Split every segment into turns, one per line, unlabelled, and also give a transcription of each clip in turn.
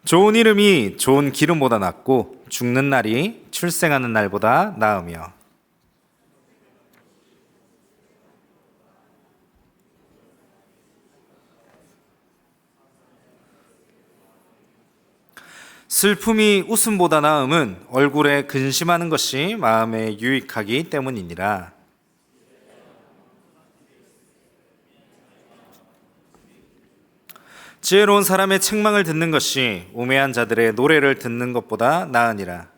좋은 이름이 좋은 기름보다 낫고 죽는 날이 출생하는 날보다 나으며. 슬픔이 웃음보다 나음은 얼굴에 근심하는 것이 마음에 유익하기 때문이니라. 지혜로운 사람의 책망을 듣는 것이 우매한 자들의 노래를 듣는 것보다 나으니라.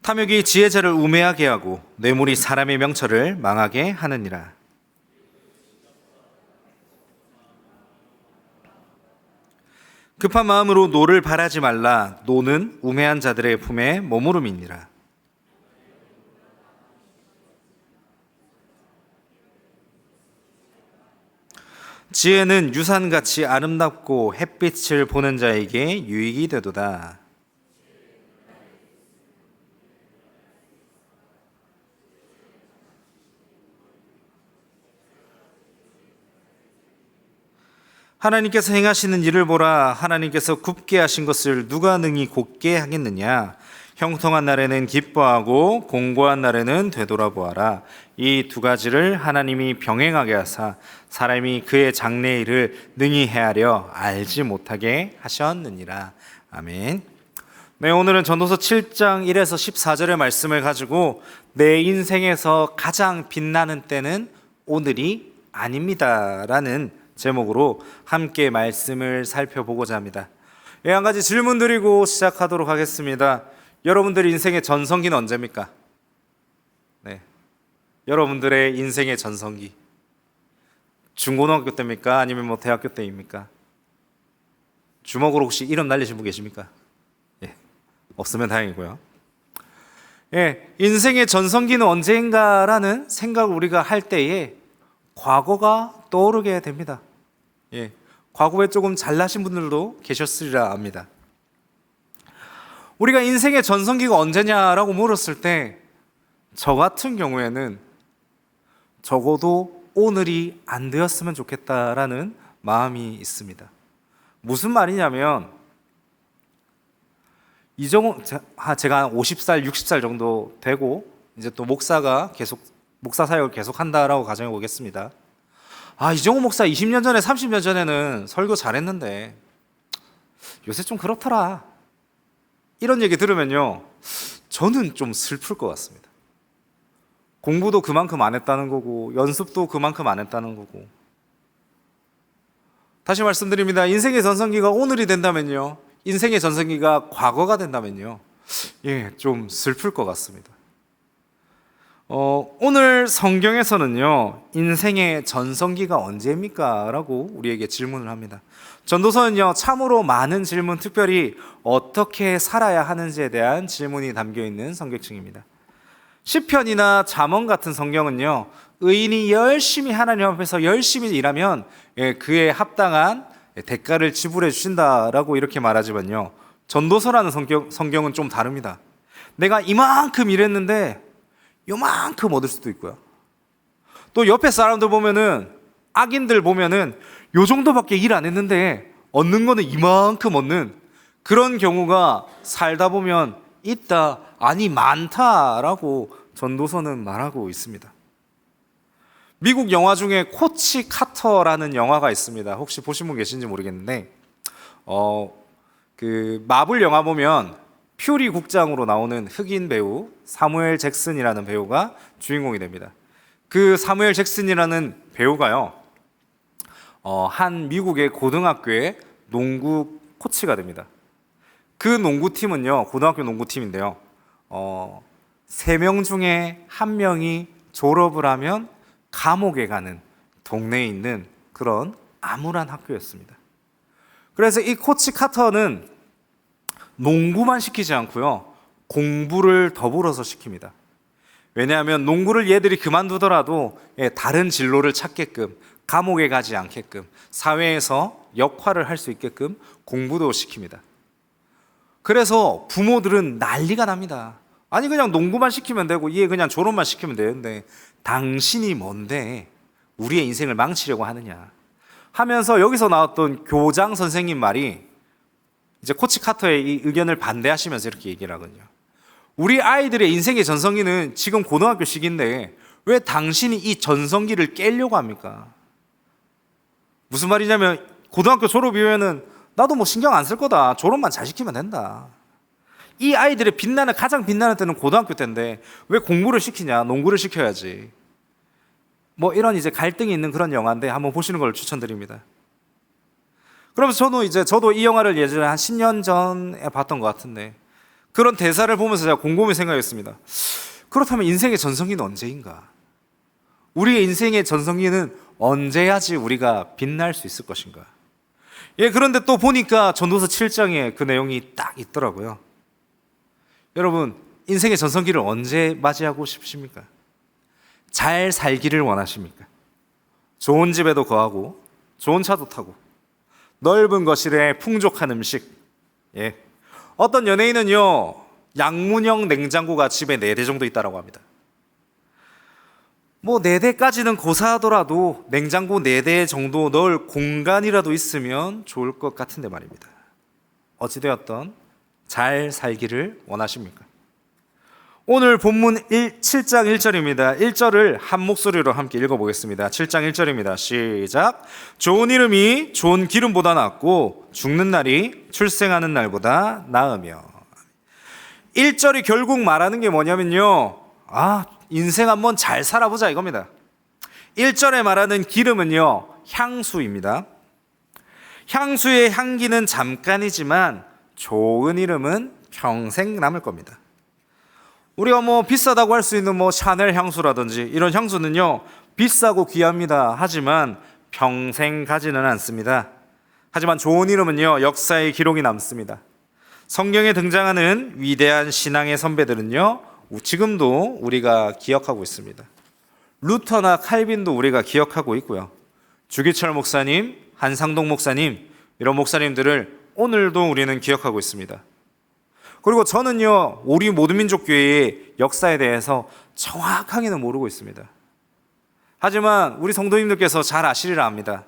탐욕이 지혜자를 우매하게 하고 뇌물이 사람의 명철을 망하게 하느니라. 급한 마음으로 노를 바라지 말라. 노는 우매한 자들의 품에 머무름이니라. 지혜는 유산같이 아름답고 햇빛을 보는 자에게 유익이 되도다. 하나님께서 행하시는 일을 보라. 하나님께서 굽게 하신 것을 누가 능히 곧게 하겠느냐. 형통한 날에는 기뻐하고 공고한 날에는 되돌아보아라. 이 두 가지를 하나님이 병행하게 하사 사람이 그의 장래 일을 능히 헤아려 알지 못하게 하셨느니라. 아멘. 네, 오늘은 전도서 7장 1에서 14절의 말씀을 가지고 내 인생에서 가장 빛나는 때는 오늘이 아닙니다 라는 제목으로 함께 말씀을 살펴보고자 합니다. 한 가지 질문 드리고 시작하도록 하겠습니다. 여러분들 인생의 전성기는 언제입니까? 네, 여러분들의 인생의 전성기 중고등학교 때입니까? 아니면 대학교 때입니까? 주먹으로 혹시 이름 날리신 분 계십니까? 예, 없으면 다행이고요. 예, 인생의 전성기는 언제인가라는 생각을 우리가 할 때에 과거가 떠오르게 됩니다. 예, 과거에 조금 잘나신 분들도 계셨으리라 압니다. 우리가 인생의 전성기가 언제냐라고 물었을 때 저 같은 경우에는 적어도 오늘이 안 되었으면 좋겠다라는 마음이 있습니다. 무슨 말이냐면 제가 50살, 60살 정도 되고 이제 또 목사 사역을 계속 한다라고 가정해 보겠습니다. 이정호 목사 20년 전에 30년 전에는 설교 잘했는데 요새 좀 그렇더라. 이런 얘기 들으면요, 저는 좀 슬플 것 같습니다. 공부도 그만큼 안 했다는 거고 연습도 그만큼 안 했다는 거고. 다시 말씀드립니다. 인생의 전성기가 오늘이 된다면요, 인생의 전성기가 과거가 된다면요, 좀 슬플 것 같습니다. 오늘 성경에서는요, 인생의 전성기가 언제입니까? 라고 우리에게 질문을 합니다. 전도서는요, 참으로 많은 질문, 특별히 어떻게 살아야 하는지에 대한 질문이 담겨있는 성경책입니다. 시편이나 잠언 같은 성경은요, 의인이 열심히 하나님 앞에서 열심히 일하면 그에 합당한 대가를 지불해 주신다라고 이렇게 말하지만요, 전도서라는 성경은 좀 다릅니다. 내가 이만큼 일했는데 요만큼 얻을 수도 있고요, 또 옆에 사람들 보면은, 악인들 보면은 요 정도밖에 일 안 했는데 얻는 거는 이만큼 얻는 그런 경우가 살다 보면 있다, 아니 많다라고 전도서는 말하고 있습니다. 미국 영화 중에 코치 카터라는 영화가 있습니다. 혹시 보신 분 계신지 모르겠는데 그 마블 영화 보면 퓨리 국장으로 나오는 흑인 배우 사무엘 잭슨이라는 배우가 주인공이 됩니다. 그 사무엘 잭슨이라는 배우가요, 한 미국의 고등학교의 농구 코치가 됩니다. 그 농구팀은요, 고등학교 농구팀인데요, 3명 중에 1명이 졸업을 하면 감옥에 가는 동네에 있는 그런 암울한 학교였습니다. 그래서 이 코치 카터는 농구만 시키지 않고요, 공부를 더불어서 시킵니다. 왜냐하면 농구를 얘들이 그만두더라도 다른 진로를 찾게끔, 감옥에 가지 않게끔, 사회에서 역할을 할 수 있게끔 공부도 시킵니다. 그래서 부모들은 난리가 납니다. 아니 그냥 농구만 시키면 되고 얘 그냥 졸업만 시키면 되는데 당신이 뭔데 우리의 인생을 망치려고 하느냐 하면서 여기서 나왔던 교장 선생님 말이 이제 코치 카터의 이 의견을 반대하시면서 이렇게 얘기를 하거든요. 우리 아이들의 인생의 전성기는 지금 고등학교 시기인데 왜 당신이 이 전성기를 깨려고 합니까? 무슨 말이냐면 고등학교 졸업 이후에는 나도 뭐 신경 안 쓸 거다. 졸업만 잘 시키면 된다. 이 아이들의 가장 빛나는 때는 고등학교 때인데 왜 공부를 시키냐? 농구를 시켜야지. 뭐 이런 이제 갈등이 있는 그런 영화인데 한번 보시는 걸 추천드립니다. 그러면서 저도 이 영화를 예전에 한 10년 전에 봤던 것 같은데 그런 대사를 보면서 제가 곰곰이 생각했습니다. 그렇다면 인생의 전성기는 언제인가? 우리의 인생의 전성기는 언제야지 우리가 빛날 수 있을 것인가? 예, 그런데 또 보니까 전도서 7장에 그 내용이 딱 있더라고요. 여러분, 인생의 전성기를 언제 맞이하고 싶으십니까? 잘 살기를 원하십니까? 좋은 집에도 거하고 좋은 차도 타고 넓은 거실에 풍족한 음식. 예. 어떤 연예인은요, 양문형 냉장고가 집에 4대 정도 있다고 합니다. 뭐 4대까지는 고사하더라도 냉장고 4대 정도 넣을 공간이라도 있으면 좋을 것 같은데 말입니다. 어찌되었던 잘 살기를 원하십니까? 오늘 본문 7장 1절입니다. 1절을 한 목소리로 함께 읽어보겠습니다. 7장 1절입니다. 시작. 좋은 이름이 좋은 기름보다 낫고 죽는 날이 출생하는 날보다 나으며. 1절이 결국 말하는 게 뭐냐면요, 인생 한번 잘 살아보자 이겁니다. 1절에 말하는 기름은요, 향수입니다. 향수의 향기는 잠깐이지만 좋은 이름은 평생 남을 겁니다. 우리가 뭐 비싸다고 할 수 있는 뭐 샤넬 향수라든지 이런 향수는요, 비싸고 귀합니다. 하지만 평생 가지는 않습니다. 하지만 좋은 이름은요, 역사의 기록이 남습니다. 성경에 등장하는 위대한 신앙의 선배들은요, 지금도 우리가 기억하고 있습니다. 루터나 칼빈도 우리가 기억하고 있고요. 주기철 목사님, 한상동 목사님, 이런 목사님들을 오늘도 우리는 기억하고 있습니다. 그리고 저는요, 우리 모두민족교회의 역사에 대해서 정확하게는 모르고 있습니다. 하지만 우리 성도님들께서 잘 아시리라 합니다.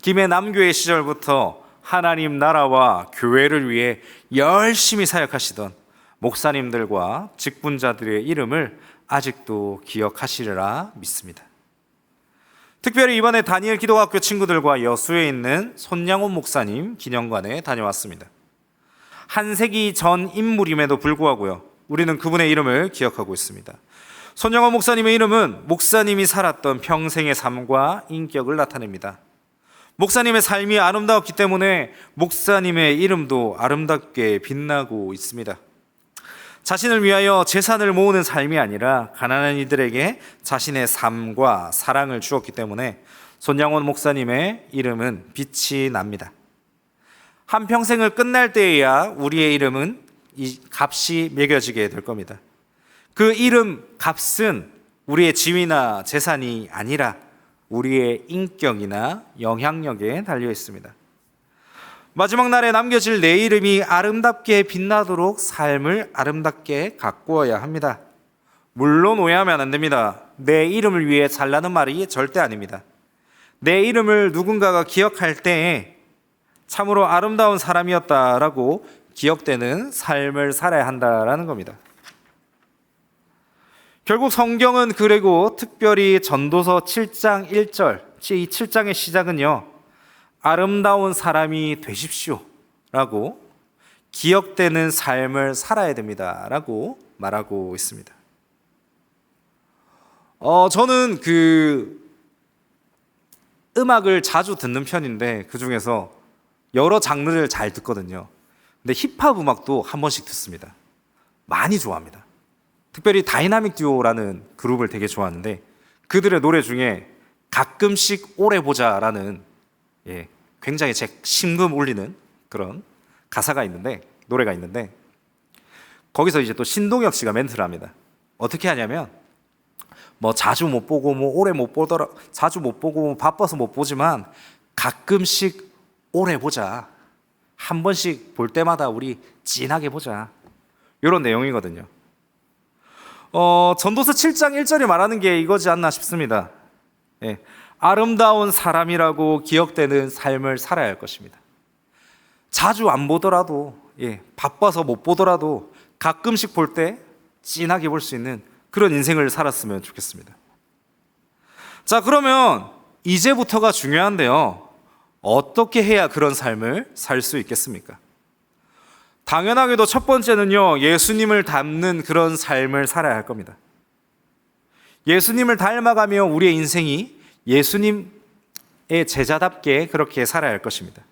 김해 남교회 시절부터 하나님 나라와 교회를 위해 열심히 사역하시던 목사님들과 직분자들의 이름을 아직도 기억하시리라 믿습니다. 특별히 이번에 다니엘 기도학교 친구들과 여수에 있는 손양원 목사님 기념관에 다녀왔습니다. 한 세기 전 인물임에도 불구하고요, 우리는 그분의 이름을 기억하고 있습니다. 손양원 목사님의 이름은 목사님이 살았던 평생의 삶과 인격을 나타냅니다. 목사님의 삶이 아름다웠기 때문에 목사님의 이름도 아름답게 빛나고 있습니다. 자신을 위하여 재산을 모으는 삶이 아니라 가난한 이들에게 자신의 삶과 사랑을 주었기 때문에 손양원 목사님의 이름은 빛이 납니다. 한평생을 끝날 때에야 우리의 이름은 이 값이 매겨지게 될 겁니다. 그 이름 값은 우리의 지위나 재산이 아니라 우리의 인격이나 영향력에 달려 있습니다. 마지막 날에 남겨질 내 이름이 아름답게 빛나도록 삶을 아름답게 가꾸어야 합니다. 물론 오해하면 안 됩니다. 내 이름을 위해 잘나는 말이 절대 아닙니다. 내 이름을 누군가가 기억할 때에 참으로 아름다운 사람이었다라고 기억되는 삶을 살아야 한다라는 겁니다. 결국 성경은 그리고 특별히 전도서 7장 1절, 이 7장의 시작은요, 아름다운 사람이 되십시오 라고 기억되는 삶을 살아야 됩니다 라고 말하고 있습니다. 저는 음악을 자주 듣는 편인데 그 중에서 여러 장르를 잘 듣거든요. 근데 힙합 음악도 한 번씩 듣습니다. 많이 좋아합니다. 특별히 다이나믹 듀오라는 그룹을 되게 좋아하는데 그들의 노래 중에 가끔씩 오래 보자라는 굉장히 제 심금 울리는 그런 가사가 있는데, 노래가 있는데 거기서 이제 또 신동엽 씨가 멘트를 합니다. 어떻게 하냐면 뭐 자주 못 보고 뭐 오래 못 보더라, 자주 못 보고 뭐 바빠서 못 보지만 가끔씩 오래 보자. 한 번씩 볼 때마다 우리 진하게 보자. 이런 내용이거든요. 전도서 7장 1절이 말하는 게 이거지 않나 싶습니다. 아름다운 사람이라고 기억되는 삶을 살아야 할 것입니다. 자주 안 보더라도, 바빠서 못 보더라도 가끔씩 볼 때 진하게 볼 수 있는 그런 인생을 살았으면 좋겠습니다. 자, 그러면 이제부터가 중요한데요. 어떻게 해야 그런 삶을 살 수 있겠습니까? 당연하게도 첫 번째는요, 예수님을 닮는 그런 삶을 살아야 할 겁니다. 예수님을 닮아가며 우리의 인생이 예수님의 제자답게 그렇게 살아야 할 것입니다.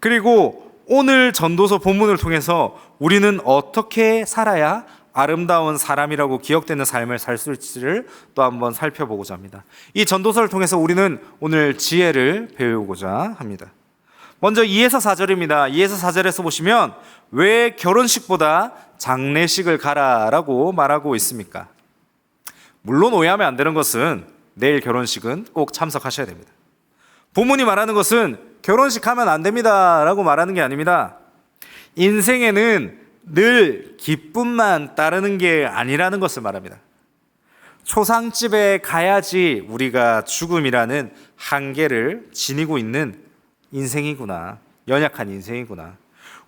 그리고 오늘 전도서 본문을 통해서 우리는 어떻게 살아야 아름다운 사람이라고 기억되는 삶을 살 수 있을지를 또 한번 살펴보고자 합니다. 이 전도서를 통해서 우리는 오늘 지혜를 배우고자 합니다. 먼저 2에서 4절입니다. 2에서 4절에서 보시면 왜 결혼식보다 장례식을 가라라고 말하고 있습니까? 물론 오해하면 안 되는 것은 내일 결혼식은 꼭 참석하셔야 됩니다. 본문이 말하는 것은 결혼식 하면 안 됩니다 라고 말하는 게 아닙니다. 인생에는 늘 기쁨만 따르는 게 아니라는 것을 말합니다. 초상집에 가야지 우리가 죽음이라는 한계를 지니고 있는 인생이구나, 연약한 인생이구나,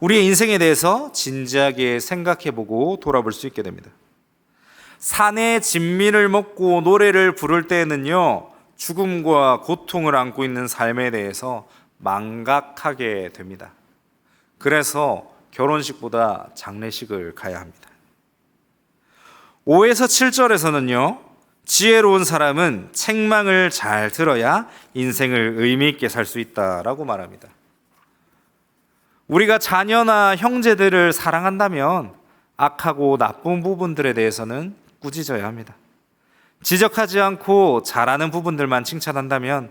우리의 인생에 대해서 진지하게 생각해보고 돌아볼 수 있게 됩니다. 산의 진미를 먹고 노래를 부를 때에는요, 죽음과 고통을 안고 있는 삶에 대해서 망각하게 됩니다. 그래서 결혼식보다 장례식을 가야 합니다. 5에서 7절에서는요, 지혜로운 사람은 책망을 잘 들어야 인생을 의미 있게 살 수 있다라고 말합니다. 우리가 자녀나 형제들을 사랑한다면 악하고 나쁜 부분들에 대해서는 꾸짖어야 합니다. 지적하지 않고 잘하는 부분들만 칭찬한다면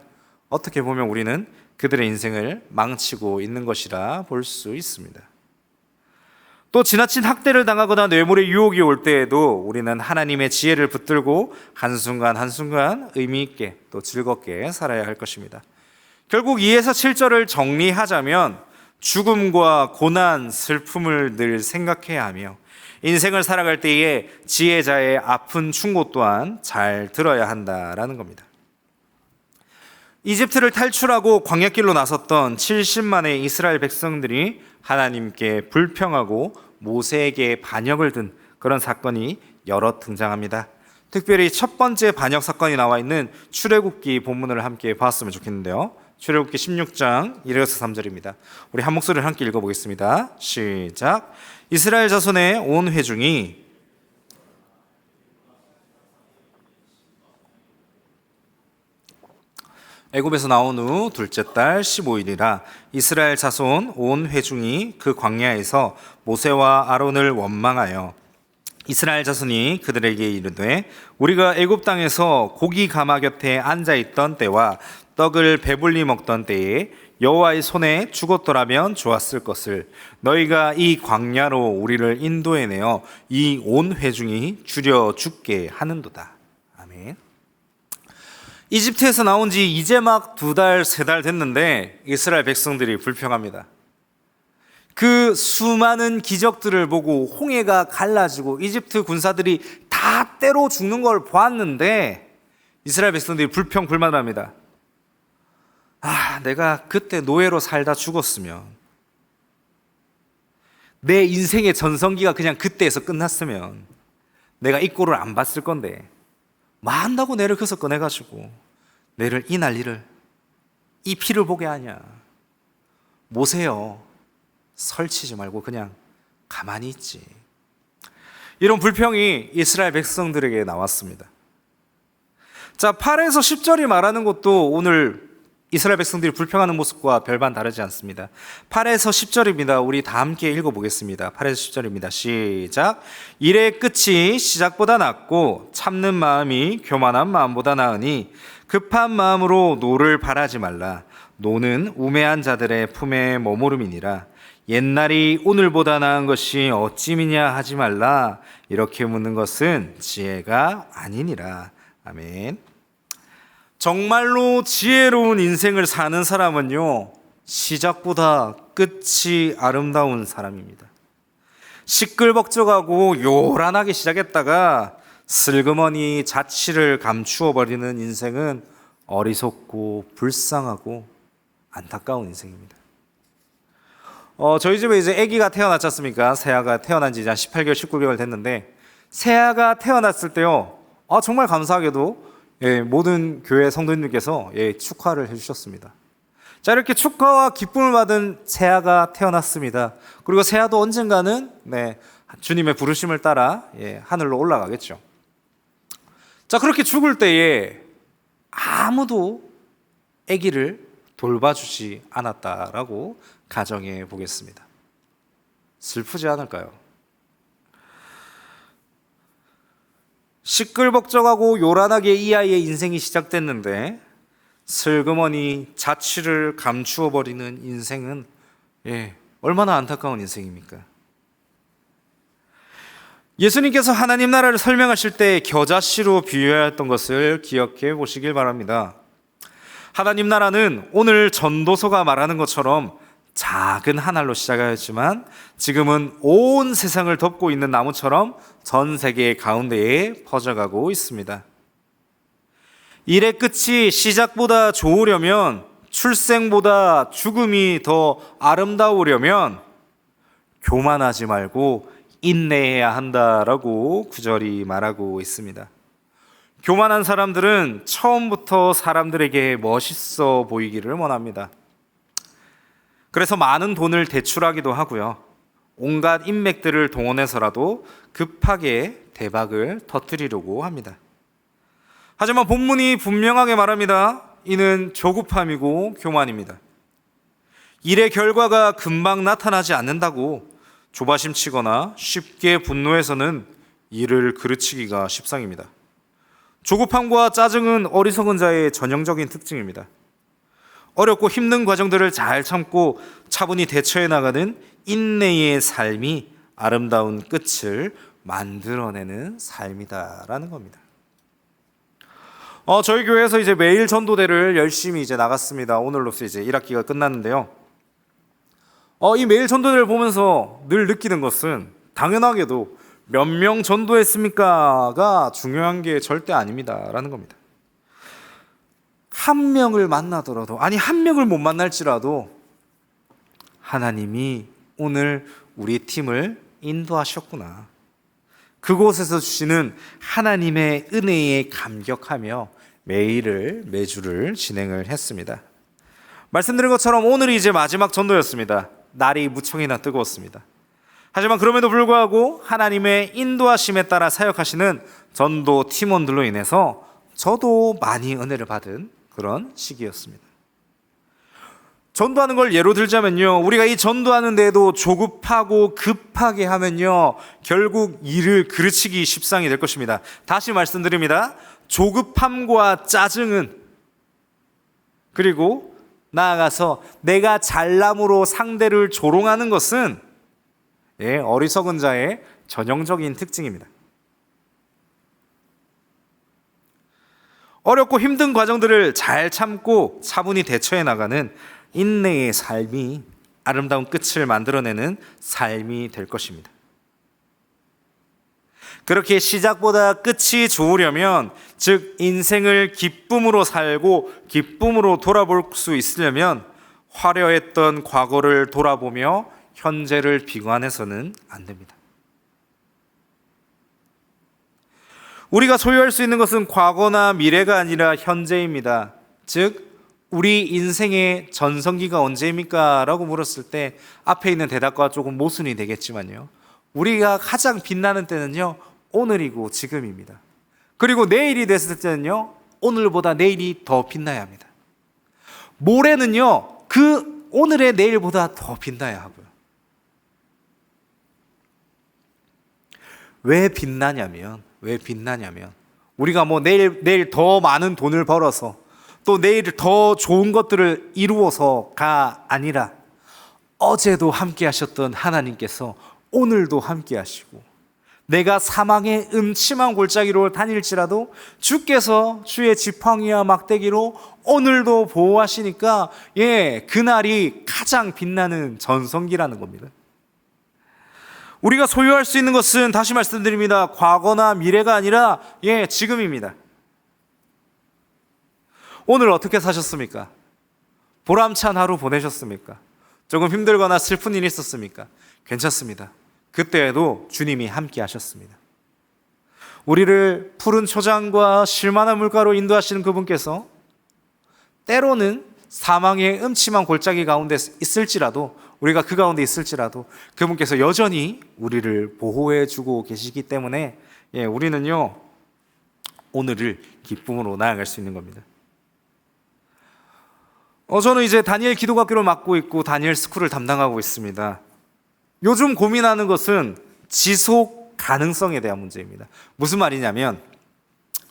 어떻게 보면 우리는 그들의 인생을 망치고 있는 것이라 볼 수 있습니다. 또 지나친 학대를 당하거나 뇌물의 유혹이 올 때에도 우리는 하나님의 지혜를 붙들고 한순간 한순간 의미 있게 또 즐겁게 살아야 할 것입니다. 결국 2에서 7절을 정리하자면 죽음과 고난, 슬픔을 늘 생각해야 하며 인생을 살아갈 때에 지혜자의 아픈 충고 또한 잘 들어야 한다라는 겁니다. 이집트를 탈출하고 광야길로 나섰던 70만의 이스라엘 백성들이 하나님께 불평하고 모세에게 반역을 든 그런 사건이 여러 등장합니다. 특별히 첫 번째 반역 사건이 나와 있는 출애굽기 본문을 함께 봤으면 좋겠는데요. 출애굽기 16장 1에서 3절입니다. 우리 한 목소리를 함께 읽어보겠습니다. 시작. 이스라엘 자손의 온 회중이 애굽에서 나온 후 둘째 달 15일이라 이스라엘 자손 온 회중이 그 광야에서 모세와 아론을 원망하여 이스라엘 자손이 그들에게 이르되 우리가 애굽 땅에서 고기 가마 곁에 앉아 있던 때와 떡을 배불리 먹던 때에 여호와의 손에 죽었더라면 좋았을 것을 너희가 이 광야로 우리를 인도해내어 이 온 회중이 줄여 죽게 하는도다. 아멘. 이집트에서 나온 지 이제 막 2달, 3달 됐는데 이스라엘 백성들이 불평합니다. 그 수많은 기적들을 보고 홍해가 갈라지고 이집트 군사들이 다 때로 죽는 걸 보았는데 이스라엘 백성들이 불평, 불만을 합니다. 내가 그때 노예로 살다 죽었으면, 내 인생의 전성기가 그냥 그때에서 끝났으면 내가 이 꼴을 안 봤을 건데 뭐 한다고 내를 그서 꺼내가지고 내를 이 난리를, 이 피를 보게 하냐. 모세요, 설치지 말고 그냥 가만히 있지. 이런 불평이 이스라엘 백성들에게 나왔습니다. 자, 8에서 10절이 말하는 것도 오늘 이스라엘 백성들이 불평하는 모습과 별반 다르지 않습니다. 8에서 10절입니다. 우리 다 함께 읽어보겠습니다. 8에서 10절입니다. 시작. 일의 끝이 시작보다 낫고 참는 마음이 교만한 마음보다 나으니 급한 마음으로 노를 바라지 말라. 노는 우매한 자들의 품에 머무름이니라. 옛날이 오늘보다 나은 것이 어찌미냐 하지 말라. 이렇게 묻는 것은 지혜가 아니니라. 아멘. 정말로 지혜로운 인생을 사는 사람은요, 시작보다 끝이 아름다운 사람입니다. 시끌벅적하고 요란하게 시작했다가 슬그머니 자취를 감추어 버리는 인생은 어리석고 불쌍하고 안타까운 인생입니다. 저희 집에 이제 아기가 태어났지 않습니까? 새아가 태어난 지 이제 한 18개월, 19개월 됐는데 새아가 태어났을 때요. 정말 감사하게도 모든 교회 성도님들께서 축하를 해주셨습니다. 자, 이렇게 축하와 기쁨을 받은 새아가 태어났습니다. 그리고 새아도 언젠가는 주님의 부르심을 따라 하늘로 올라가겠죠. 자, 그렇게 죽을 때에 아무도 아기를 돌봐주지 않았다라고 가정해 보겠습니다. 슬프지 않을까요? 시끌벅적하고 요란하게 이 아이의 인생이 시작됐는데 슬그머니 자취를 감추어 버리는 인생은 얼마나 안타까운 인생입니까? 예수님께서 하나님 나라를 설명하실 때 겨자씨로 비유하였던 것을 기억해 보시길 바랍니다. 하나님 나라는 오늘 전도서가 말하는 것처럼 작은 한 알로 시작하였지만 지금은 온 세상을 덮고 있는 나무처럼 전 세계 가운데에 퍼져가고 있습니다. 일의 끝이 시작보다 좋으려면, 출생보다 죽음이 더 아름다우려면 교만하지 말고 인내해야 한다라고 구절이 말하고 있습니다. 교만한 사람들은 처음부터 사람들에게 멋있어 보이기를 원합니다. 그래서 많은 돈을 대출하기도 하고요. 온갖 인맥들을 동원해서라도 급하게 대박을 터뜨리려고 합니다. 하지만 본문이 분명하게 말합니다. 이는 조급함이고 교만입니다. 일의 결과가 금방 나타나지 않는다고 조바심 치거나 쉽게 분노해서는 일을 그르치기가 십상입니다. 조급함과 짜증은 어리석은 자의 전형적인 특징입니다. 어렵고 힘든 과정들을 잘 참고 차분히 대처해 나가는 인내의 삶이 아름다운 끝을 만들어내는 삶이다라는 겁니다. 저희 교회에서 이제 매일 전도대를 열심히 이제 나갔습니다. 오늘로써 이제 1학기가 끝났는데요. 이 매일 전도대를 보면서 늘 느끼는 것은 당연하게도 몇 명 전도했습니까가 중요한 게 절대 아닙니다라는 겁니다. 한 명을 만나더라도, 아니 한 명을 못 만날지라도 하나님이 오늘 우리 팀을 인도하셨구나. 그곳에서 주시는 하나님의 은혜에 감격하며 매주를 진행을 했습니다. 말씀드린 것처럼 오늘이 이제 마지막 전도였습니다. 날이 무척이나 뜨거웠습니다. 하지만 그럼에도 불구하고 하나님의 인도하심에 따라 사역하시는 전도 팀원들로 인해서 저도 많이 은혜를 받은 그런 시기였습니다. 전도하는 걸 예로 들자면요, 우리가 이 전도하는 데에도 조급하고 급하게 하면요 결국 일을 그르치기 십상이 될 것입니다. 다시 말씀드립니다. 조급함과 짜증은, 그리고 나아가서 내가 잘남으로 상대를 조롱하는 것은 어리석은 자의 전형적인 특징입니다. 어렵고 힘든 과정들을 잘 참고 차분히 대처해 나가는 인내의 삶이 아름다운 끝을 만들어내는 삶이 될 것입니다. 그렇게 시작보다 끝이 좋으려면, 즉 인생을 기쁨으로 살고 기쁨으로 돌아볼 수 있으려면 화려했던 과거를 돌아보며 현재를 비관해서는 안 됩니다. 우리가 소유할 수 있는 것은 과거나 미래가 아니라 현재입니다. 즉 우리 인생의 전성기가 언제입니까? 라고 물었을 때 앞에 있는 대답과 조금 모순이 되겠지만요, 우리가 가장 빛나는 때는요 오늘이고 지금입니다. 그리고 내일이 됐을 때는요 오늘보다 내일이 더 빛나야 합니다. 모레는요 그 오늘의 내일보다 더 빛나야 하고요. 왜 빛나냐면 우리가 뭐 내일 더 많은 돈을 벌어서 또 내일 더 좋은 것들을 이루어서가 아니라 어제도 함께 하셨던 하나님께서 오늘도 함께 하시고, 내가 사망의 음침한 골짜기로 다닐지라도 주께서 주의 지팡이와 막대기로 오늘도 보호하시니까 그날이 가장 빛나는 전성기라는 겁니다. 우리가 소유할 수 있는 것은, 다시 말씀드립니다, 과거나 미래가 아니라 지금입니다. 오늘 어떻게 사셨습니까? 보람찬 하루 보내셨습니까? 조금 힘들거나 슬픈 일이 있었습니까? 괜찮습니다. 그때에도 주님이 함께 하셨습니다. 우리를 푸른 초장과 실만한 물가로 인도하시는 그분께서 때로는 사망의 음침한 골짜기 가운데 있을지라도, 우리가 그 가운데 있을지라도 그분께서 여전히 우리를 보호해 주고 계시기 때문에 우리는요, 오늘을 기쁨으로 나아갈 수 있는 겁니다. 저는 이제 다니엘 기독학교를 맡고 있고 다니엘 스쿨을 담당하고 있습니다. 요즘 고민하는 것은 지속 가능성에 대한 문제입니다. 무슨 말이냐면,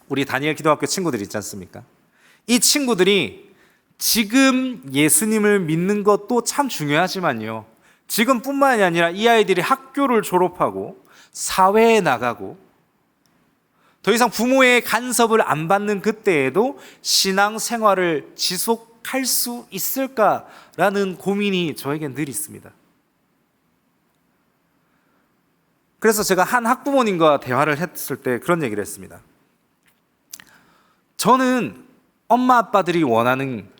우리 다니엘 기독학교 친구들 있지 않습니까? 이 친구들이 지금 예수님을 믿는 것도 참 중요하지만요, 지금뿐만이 아니라 이 아이들이 학교를 졸업하고 사회에 나가고 더 이상 부모의 간섭을 안 받는 그때에도 신앙생활을 지속할 수 있을까라는 고민이 저에겐 늘 있습니다. 그래서 제가 한 학부모님과 대화를 했을 때 그런 얘기를 했습니다. 저는 엄마 아빠들이 원하는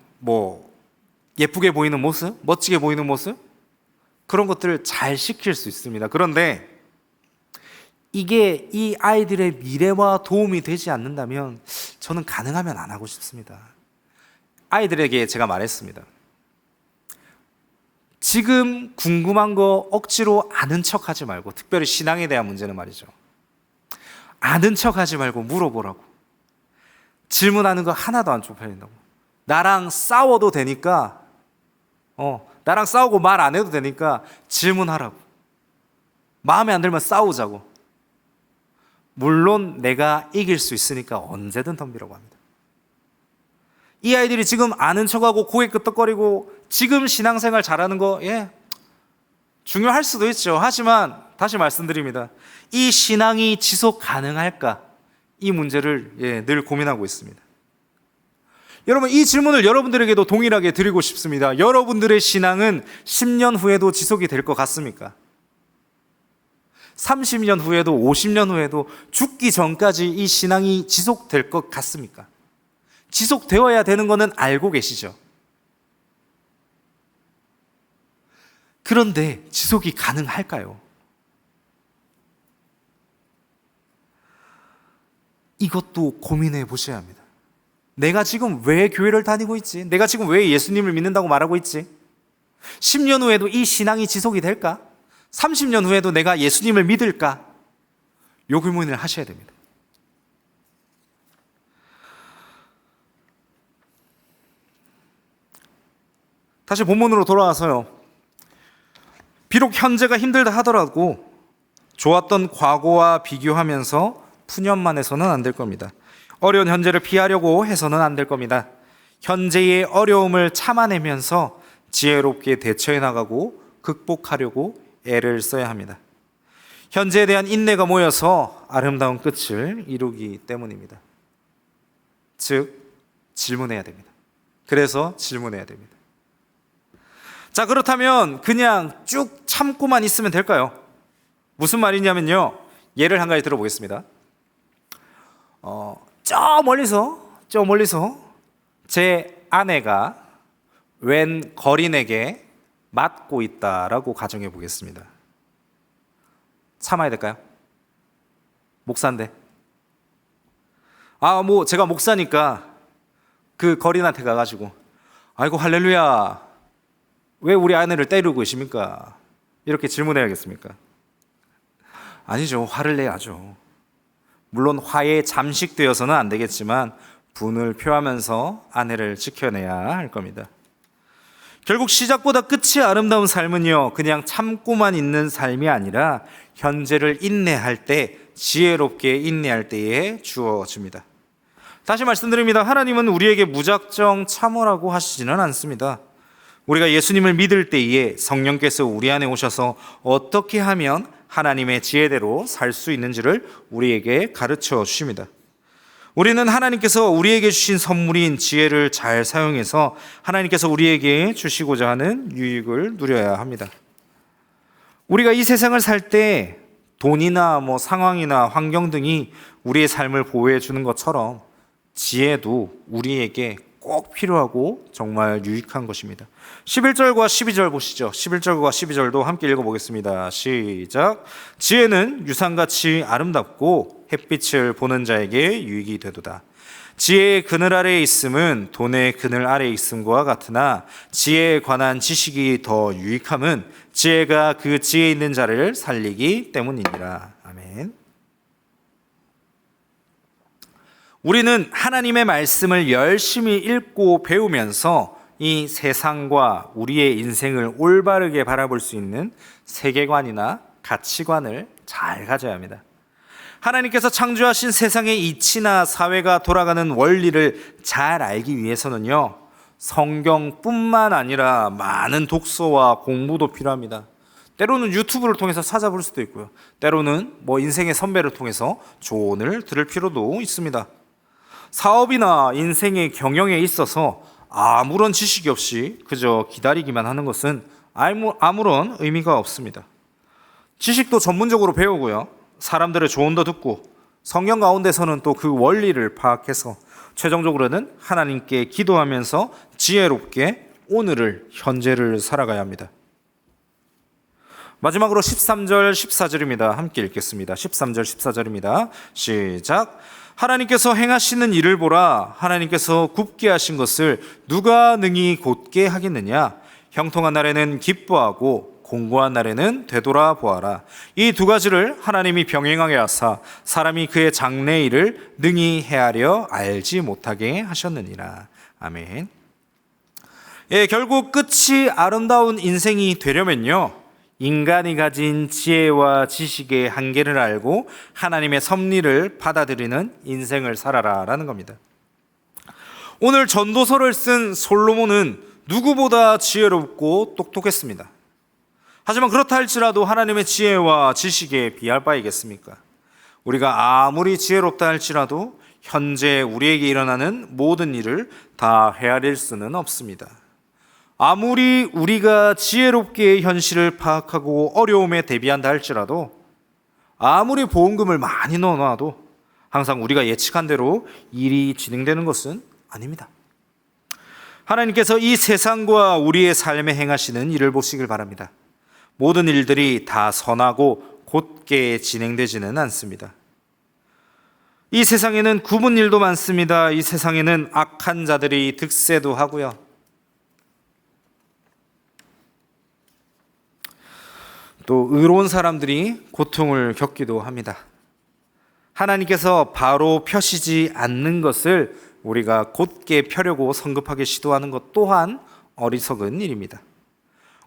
예쁘게 보이는 모습, 멋지게 보이는 모습, 그런 것들을 잘 시킬 수 있습니다. 그런데 이게 이 아이들의 미래와 도움이 되지 않는다면 저는 가능하면 안 하고 싶습니다. 아이들에게 제가 말했습니다. 지금 궁금한 거 억지로 아는 척 하지 말고, 특별히 신앙에 대한 문제는 말이죠, 아는 척 하지 말고 물어보라고. 질문하는 거 하나도 안 쪽팔린다고. 나랑 싸워도 되니까, 나랑 싸우고 말 안 해도 되니까 질문하라고. 마음에 안 들면 싸우자고. 물론 내가 이길 수 있으니까 언제든 덤비라고 합니다. 이 아이들이 지금 아는 척하고 고개 끄덕거리고 지금 신앙생활 잘하는 거 중요할 수도 있죠. 하지만 다시 말씀드립니다. 이 신앙이 지속 가능할까? 이 문제를 늘 고민하고 있습니다. 여러분, 이 질문을 여러분들에게도 동일하게 드리고 싶습니다. 여러분들의 신앙은 10년 후에도 지속이 될 것 같습니까? 30년 후에도 50년 후에도 죽기 전까지 이 신앙이 지속될 것 같습니까? 지속되어야 되는 것은 알고 계시죠? 그런데 지속이 가능할까요? 이것도 고민해 보셔야 합니다. 내가 지금 왜 교회를 다니고 있지? 내가 지금 왜 예수님을 믿는다고 말하고 있지? 10년 후에도 이 신앙이 지속이 될까? 30년 후에도 내가 예수님을 믿을까? 요 고민을 하셔야 됩니다. 다시 본문으로 돌아와서요, 비록 현재가 힘들다 하더라도 좋았던 과거와 비교하면서 푸념만 해서는 안 될 겁니다. 어려운 현재를 피하려고 해서는 안 될 겁니다. 현재의 어려움을 참아내면서 지혜롭게 대처해 나가고 극복하려고 애를 써야 합니다. 현재에 대한 인내가 모여서 아름다운 끝을 이루기 때문입니다. 즉, 질문해야 됩니다. 그래서 질문해야 됩니다. 자, 그렇다면 그냥 쭉 참고만 있으면 될까요? 무슨 말이냐면요, 예를 한 가지 들어보겠습니다. 저 멀리서 제 아내가 웬 거린에게 맞고 있다라고 가정해 보겠습니다. 참아야 될까요? 목사인데. 제가 목사니까 그 거린한테 가가지고, 아이고 할렐루야, 왜 우리 아내를 때리고 계십니까? 이렇게 질문해야겠습니까? 아니죠. 화를 내야죠. 물론 화에 잠식되어서는 안 되겠지만 분을 표하면서 아내를 지켜내야 할 겁니다. 결국 시작보다 끝이 아름다운 삶은요, 그냥 참고만 있는 삶이 아니라 현재를 인내할 때, 지혜롭게 인내할 때에 주어집니다. 다시 말씀드립니다. 하나님은 우리에게 무작정 참으라고 하시지는 않습니다. 우리가 예수님을 믿을 때에 성령께서 우리 안에 오셔서 어떻게 하면 하나님의 지혜대로 살 수 있는지를 우리에게 가르쳐 주십니다. 우리는 하나님께서 우리에게 주신 선물인 지혜를 잘 사용해서 하나님께서 우리에게 주시고자 하는 유익을 누려야 합니다. 우리가 이 세상을 살 때 돈이나 상황이나 환경 등이 우리의 삶을 보호해 주는 것처럼 지혜도 우리에게 꼭 필요하고 정말 유익한 것입니다. 11절과 12절 보시죠. 11절과 12절도 함께 읽어보겠습니다. 시작. 지혜는 유상같이 아름답고 햇빛을 보는 자에게 유익이 되도다. 지혜의 그늘 아래에 있음은 돈의 그늘 아래에 있음과 같으나 지혜에 관한 지식이 더 유익함은 지혜가 그 지혜 있는 자를 살리기 때문이니라. 아멘. 우리는 하나님의 말씀을 열심히 읽고 배우면서 이 세상과 우리의 인생을 올바르게 바라볼 수 있는 세계관이나 가치관을 잘 가져야 합니다. 하나님께서 창조하신 세상의 이치나 사회가 돌아가는 원리를 잘 알기 위해서는요, 성경뿐만 아니라 많은 독서와 공부도 필요합니다. 때로는 유튜브를 통해서 찾아볼 수도 있고요. 때로는 인생의 선배를 통해서 조언을 들을 필요도 있습니다. 사업이나 인생의 경영에 있어서 아무런 지식이 없이 그저 기다리기만 하는 것은 아무런 의미가 없습니다. 지식도 전문적으로 배우고요. 사람들의 조언도 듣고 성경 가운데서는 또 그 원리를 파악해서 최종적으로는 하나님께 기도하면서 지혜롭게 오늘을 현재를 살아가야 합니다. 마지막으로 13절 14절입니다. 함께 읽겠습니다. 13절 14절입니다. 시작. 하나님께서 행하시는 일을 보라. 하나님께서 굽게 하신 것을 누가 능히 곧게 하겠느냐. 형통한 날에는 기뻐하고 공고한 날에는 되돌아보아라. 이 두 가지를 하나님이 병행하게 하사 사람이 그의 장래 일을 능히 헤아려 알지 못하게 하셨느니라. 아멘. 결국 끝이 아름다운 인생이 되려면요, 인간이 가진 지혜와 지식의 한계를 알고 하나님의 섭리를 받아들이는 인생을 살아라라는 겁니다. 오늘 전도서를 쓴 솔로몬은 누구보다 지혜롭고 똑똑했습니다. 하지만 그렇다 할지라도 하나님의 지혜와 지식에 비할 바이겠습니까? 우리가 아무리 지혜롭다 할지라도 현재 우리에게 일어나는 모든 일을 다 헤아릴 수는 없습니다. 아무리 우리가 지혜롭게 현실을 파악하고 어려움에 대비한다 할지라도, 아무리 보험금을 많이 넣어놔도 항상 우리가 예측한 대로 일이 진행되는 것은 아닙니다. 하나님께서 이 세상과 우리의 삶에 행하시는 일을 보시길 바랍니다. 모든 일들이 다 선하고 곧게 진행되지는 않습니다. 이 세상에는 굽은 일도 많습니다. 이 세상에는 악한 자들이 득세도 하고요. 또 의로운 사람들이 고통을 겪기도 합니다. 하나님께서 바로 펴시지 않는 것을 우리가 곧게 펴려고 성급하게 시도하는 것 또한 어리석은 일입니다.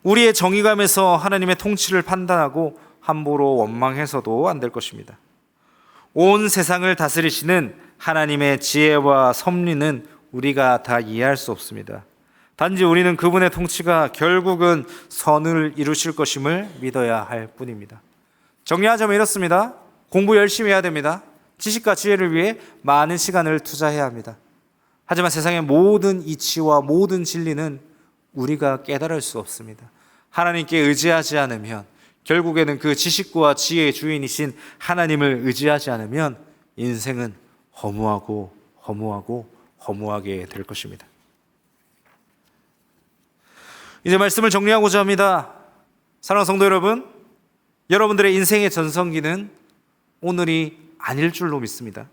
우리의 정의감에서 하나님의 통치를 판단하고 함부로 원망해서도 안 될 것입니다. 온 세상을 다스리시는 하나님의 지혜와 섭리는 우리가 다 이해할 수 없습니다. 단지 우리는 그분의 통치가 결국은 선을 이루실 것임을 믿어야 할 뿐입니다. 정리하자면 이렇습니다. 공부 열심히 해야 됩니다. 지식과 지혜를 위해 많은 시간을 투자해야 합니다. 하지만 세상의 모든 이치와 모든 진리는 우리가 깨달을 수 없습니다. 하나님께 의지하지 않으면, 결국에는 그 지식과 지혜의 주인이신 하나님을 의지하지 않으면 인생은 허무하게 될 것입니다. 이제 말씀을 정리하고자 합니다. 사랑하는 성도 여러분, 여러분들의 인생의 전성기는 오늘이 아닐 줄로 믿습니다.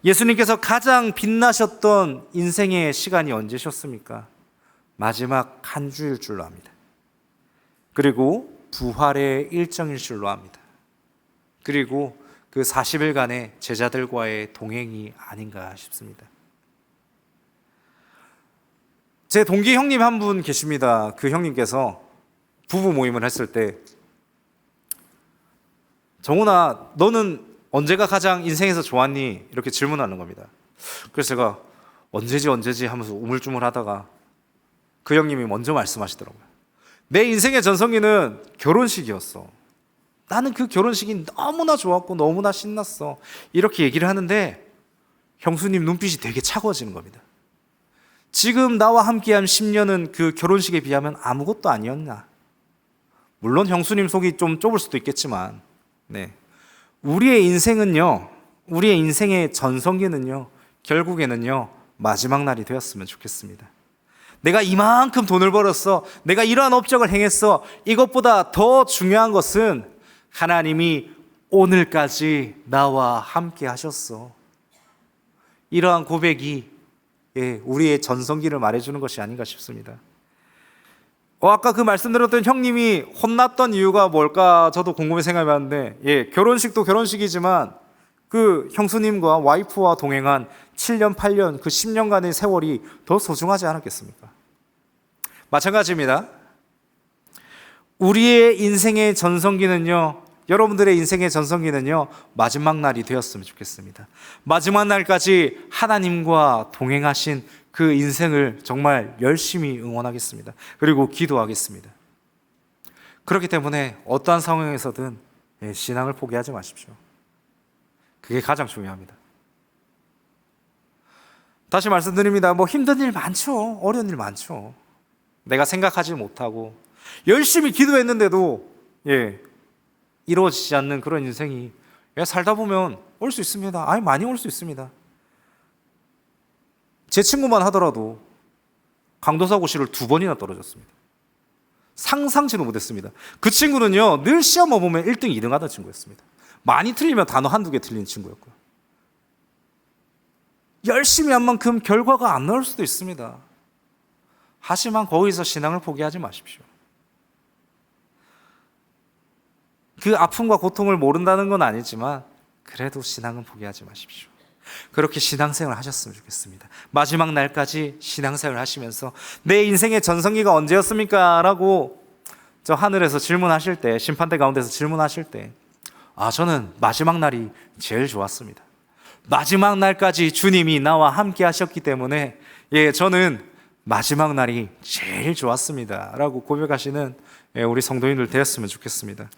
예수님께서 가장 빛나셨던 인생의 시간이 언제셨습니까? 마지막 한 주일 줄로 압니다. 그리고 부활의 일정일 줄로 압니다. 그리고 그 40일간의 제자들과의 동행이 아닌가 싶습니다. 제 동기 형님 한 분 계십니다. 그 형님께서 부부 모임을 했을 때, 정훈아, 너는 언제가 가장 인생에서 좋았니? 이렇게 질문하는 겁니다. 그래서 제가 언제지 하면서 우물쭈물 하다가 그 형님이 먼저 말씀하시더라고요. 내 인생의 전성기는 결혼식이었어. 나는 그 결혼식이 너무나 좋았고 너무나 신났어. 이렇게 얘기를 하는데 형수님 눈빛이 되게 차가워지는 겁니다. 지금 나와 함께한 10년은 그 결혼식에 비하면 아무것도 아니었나. 물론 형수님 속이 좀 좁을 수도 있겠지만, 우리의 인생은요, 우리의 인생의 전성기는요, 결국에는요, 마지막 날이 되었으면 좋겠습니다. 내가 이만큼 돈을 벌었어, 내가 이러한 업적을 행했어, 이것보다 더 중요한 것은 하나님이 오늘까지 나와 함께 하셨어. 이러한 고백이 우리의 전성기를 말해주는 것이 아닌가 싶습니다. 아까 그 말씀드렸던 형님이 혼났던 이유가 뭘까 저도 곰곰이 생각해봤는데, 결혼식도 결혼식이지만 그 형수님과 와이프와 동행한 7년, 8년, 그 10년간의 세월이 더 소중하지 않았겠습니까? 마찬가지입니다. 우리의 인생의 전성기는요, 여러분들의 인생의 전성기는요, 마지막 날이 되었으면 좋겠습니다. 마지막 날까지 하나님과 동행하신 그 인생을 정말 열심히 응원하겠습니다. 그리고 기도하겠습니다. 그렇기 때문에 어떠한 상황에서든 신앙을 포기하지 마십시오. 그게 가장 중요합니다. 다시 말씀드립니다. 힘든 일 많죠. 어려운 일 많죠. 내가 생각하지 못하고 열심히 기도했는데도 이루어지지 않는 그런 인생이 살다 보면 올 수 있습니다. 많이 올 수 있습니다. 제 친구만 하더라도 강도사고시를 2번이나 떨어졌습니다. 상상치도 못했습니다. 그 친구는요, 늘 시험만 보면 1등, 2등 하던 친구였습니다. 많이 틀리면 단어 한두 개 틀린 친구였고요. 열심히 한 만큼 결과가 안 나올 수도 있습니다. 하지만 거기서 신앙을 포기하지 마십시오. 그 아픔과 고통을 모른다는 건 아니지만 그래도 신앙은 포기하지 마십시오. 그렇게 신앙생활을 하셨으면 좋겠습니다. 마지막 날까지 신앙생활을 하시면서 내 인생의 전성기가 언제였습니까? 라고 저 하늘에서 질문하실 때, 심판대 가운데서 질문하실 때, 저는 마지막 날이 제일 좋았습니다. 마지막 날까지 주님이 나와 함께 하셨기 때문에 저는 마지막 날이 제일 좋았습니다 라고 고백하시는 우리 성도님들 되었으면 좋겠습니다.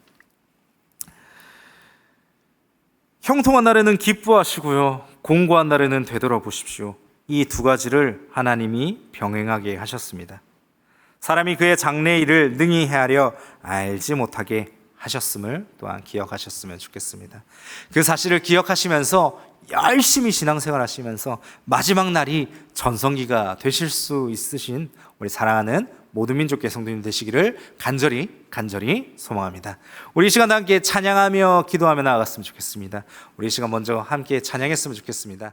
형통한 날에는 기뻐하시고요, 공고한 날에는 되돌아보십시오. 이 두 가지를 하나님이 병행하게 하셨습니다. 사람이 그의 장래 일을 능히 헤아려 알지 못하게 하셨음을 또한 기억하셨으면 좋겠습니다. 그 사실을 기억하시면서 열심히 신앙생활 하시면서 마지막 날이 전성기가 되실 수 있으신 우리 사랑하는 모든 민족계 성도님 되시기를 간절히 소망합니다. 우리 이 시간 함께 찬양하며 기도하며 나아갔으면 좋겠습니다. 우리 이 시간 먼저 함께 찬양했으면 좋겠습니다.